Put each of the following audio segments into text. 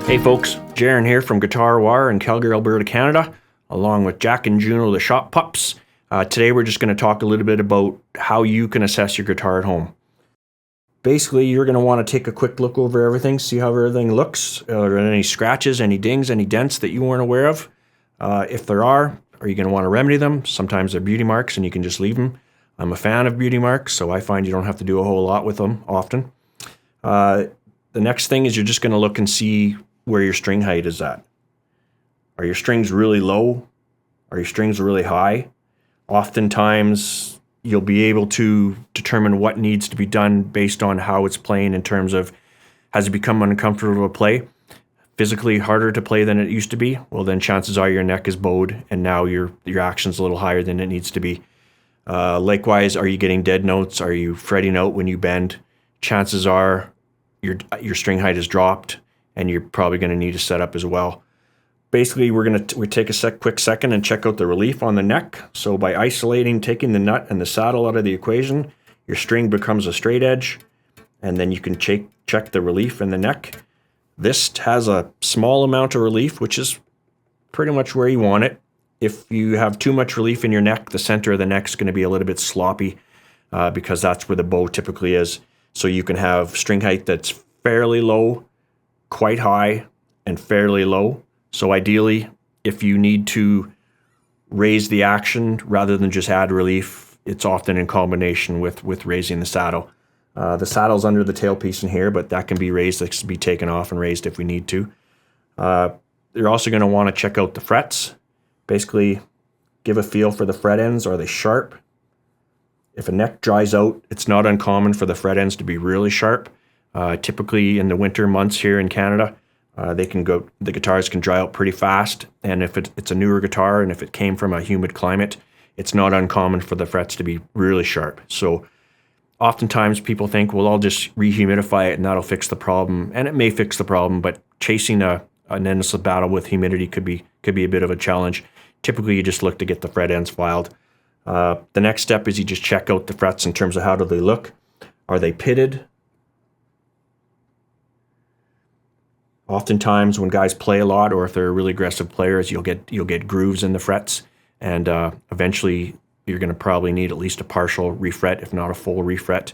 Hey folks, Jarin here from Guitar O.R in Calgary, Alberta, Canada, along with Jack and Juno, the shop pups. Today we're just going to talk a little bit about how you can assess your guitar at home. Basically, you're going to want to take a quick look over everything, see how everything looks. Are there any scratches, any dings, any dents that you weren't aware of? If there are you going to want to remedy them? Sometimes they're beauty marks and you can just leave them. I'm a fan of beauty marks, so I find you don't have to do a whole lot with them often. The next thing is you're just going to look and see where your string height is at. Are your strings really low? Are your strings really high? Oftentimes, you'll be able to determine what needs to be done based on how it's playing in terms of, has it become uncomfortable to play? Physically harder to play than it used to be? Well, then chances are your neck is bowed and now your action's a little higher than it needs to be. Likewise, are you getting dead notes? Are you fretting out when you bend? Chances are your string height is dropped, and you're probably going to need a setup as well. Basically, we take a quick second and check out the relief on the neck. So by taking the nut and the saddle out of the equation, your string becomes a straight edge, and then you can check the relief in the neck. This has a small amount of relief, which is pretty much where you want it. If you have too much relief in your neck, the center of the neck is going to be a little bit sloppy because that's where the bow typically is. So you can have string height that's fairly low, quite high, and fairly low. So ideally, if you need to raise the action rather than just add relief, it's often in combination with raising the saddle. The saddle's under the tailpiece in here, but that can be raised. That can be taken off and raised if we need to. You're also going to want to check out the frets. Basically, give a feel for the fret ends. Are they sharp? If a neck dries out, it's not uncommon for the fret ends to be really sharp. Typically in the winter months here in Canada, the guitars can dry out pretty fast. And if it's a newer guitar and if it came from a humid climate, it's not uncommon for the frets to be really sharp. So oftentimes people think, well, I'll just rehumidify it and that'll fix the problem. And it may fix the problem, but chasing an endless battle with humidity could be a bit of a challenge. Typically, you just look to get the fret ends filed. The next step is you just check out the frets in terms of how do they look. Are they pitted? Oftentimes, when guys play a lot, or if they're really aggressive players, you'll get grooves in the frets, and eventually you're going to probably need at least a partial refret, if not a full refret.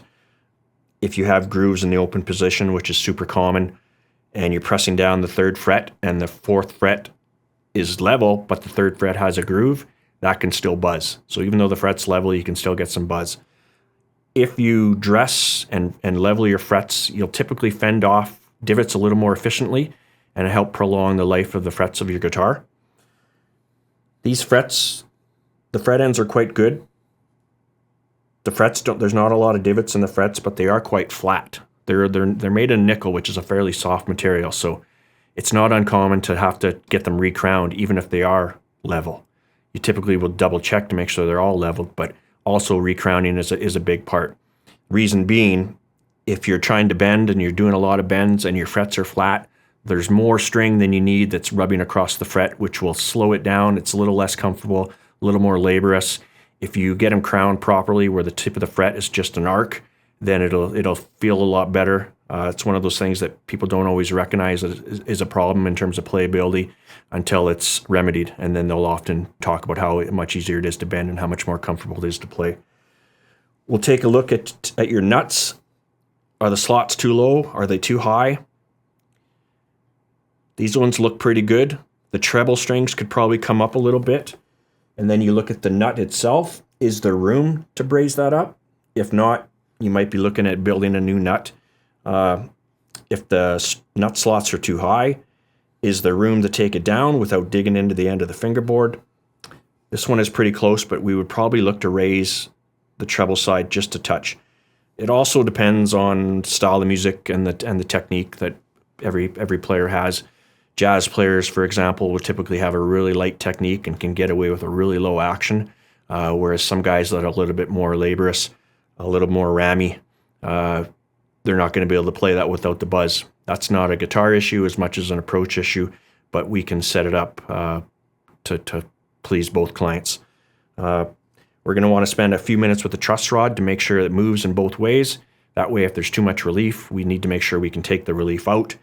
If you have grooves in the open position, which is super common, and you're pressing down the 3rd fret, and the 4th fret is level, but the 3rd fret has a groove, that can still buzz. So even though the fret's level, you can still get some buzz. If you dress and level your frets, you'll typically fend off divots a little more efficiently and help prolong the life of the frets of your guitar. These frets, the fret ends are quite good. The frets there's not a lot of divots in the frets, but they are quite flat. They're made of nickel, which is a fairly soft material, so it's not uncommon to have to get them recrowned even if they are level. You typically will double check to make sure they're all leveled, but also recrowning is a big part. Reason being, if you're trying to bend and you're doing a lot of bends and your frets are flat, there's more string than you need that's rubbing across the fret, which will slow it down. It's a little less comfortable, a little more laborious. If you get them crowned properly where the tip of the fret is just an arc, then it'll feel a lot better. It's one of those things that people don't always recognize is a problem in terms of playability until it's remedied, and then they'll often talk about how much easier it is to bend and how much more comfortable it is to play. We'll take a look at your nuts. Are the slots too low? Are they too high? These ones look pretty good. The treble strings could probably come up a little bit. And then you look at the nut itself. Is there room to braise that up? If not, you might be looking at building a new nut. If the nut slots are too high, is there room to take it down without digging into the end of the fingerboard? This one is pretty close, but we would probably look to raise the treble side just a touch. It also depends on style of music and the technique that every player has. Jazz players, for example, will typically have a really light technique and can get away with a really low action, whereas some guys that are a little bit more laborious, a little more rammy, they're not going to be able to play that without the buzz. That's not a guitar issue as much as an approach issue, but we can set it up to please both clients. We're going to want to spend a few minutes with the truss rod to make sure it moves in both ways. That way, if there's too much relief, we need to make sure we can take the relief out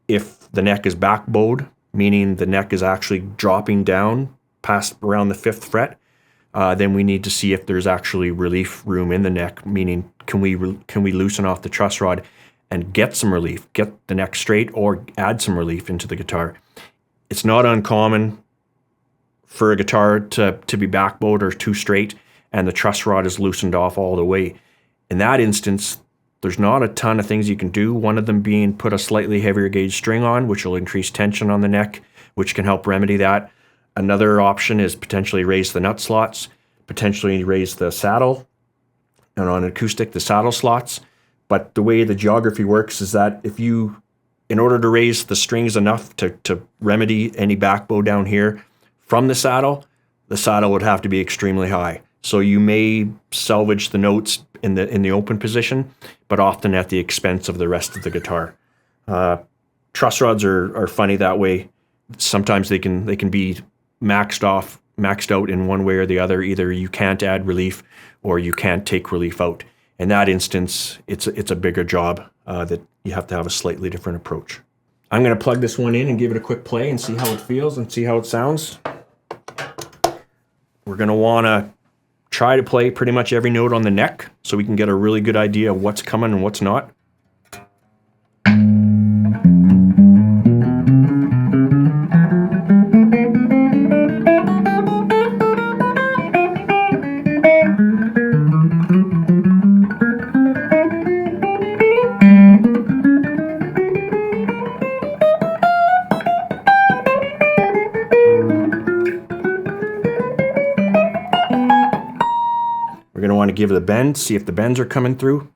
If the neck is back bowed, meaning the neck is actually dropping down past around the 5th fret, then we need to see if there's actually relief room in the neck, meaning can we loosen off the truss rod and get some relief, get the neck straight, or add some relief into the guitar. It's not uncommon for a guitar to be back bowed or too straight and the truss rod is loosened off all the way. In that instance, there's not a ton of things you can do, one of them being put a slightly heavier gauge string on, which will increase tension on the neck, which can help remedy that. Another option is potentially raise the nut slots, potentially raise the saddle, and on acoustic, the saddle slots. But the way the geography works is that in order to raise the strings enough to remedy any back bow down here from the saddle would have to be extremely high. So you may salvage the notes in the open position, but often at the expense of the rest of the guitar. Truss rods are funny that way. Sometimes they can be maxed out in one way or the other. Either you can't add relief or you can't take relief out. In that instance, it's a bigger job that you have to have a slightly different approach. I'm going to plug this one in and give it a quick play and see how it feels and see how it sounds. We're going to want to try to play pretty much every note on the neck so we can get a really good idea of what's coming and what's not. We're going to want to give it a bend, see if the bends are coming through.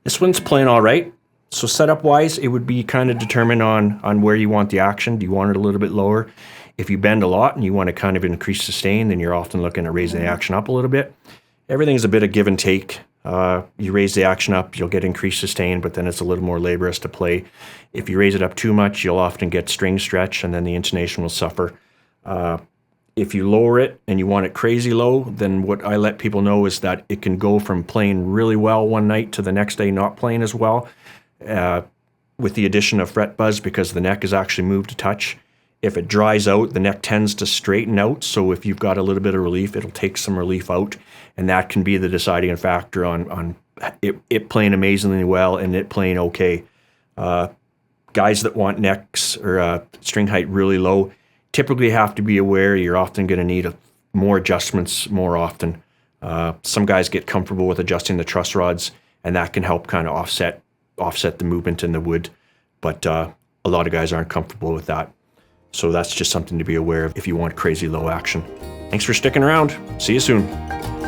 This one's playing all right. So setup wise, it would be kind of determined on where you want the action. Do you want it a little bit lower? If you bend a lot and you want to kind of increase sustain, then you're often looking at raising the action up a little bit. Everything's a bit of give and take. You raise the action up, you'll get increased sustain, but then it's a little more laborious to play. If you raise it up too much, you'll often get string stretch and then the intonation will suffer. If you lower it and you want it crazy low, then what I let people know is that it can go from playing really well one night to the next day not playing as well, with the addition of fret buzz, because the neck is actually moved a touch. If it dries out, the neck tends to straighten out. So if you've got a little bit of relief, it'll take some relief out. And that can be the deciding factor on it playing amazingly well and it playing okay. Guys that want necks or string height really low typically have to be aware you're often going to need more adjustments more often. Some guys get comfortable with adjusting the truss rods, and that can help kind of offset the movement in the wood. But a lot of guys aren't comfortable with that. So that's just something to be aware of if you want crazy low action. Thanks for sticking around. See you soon.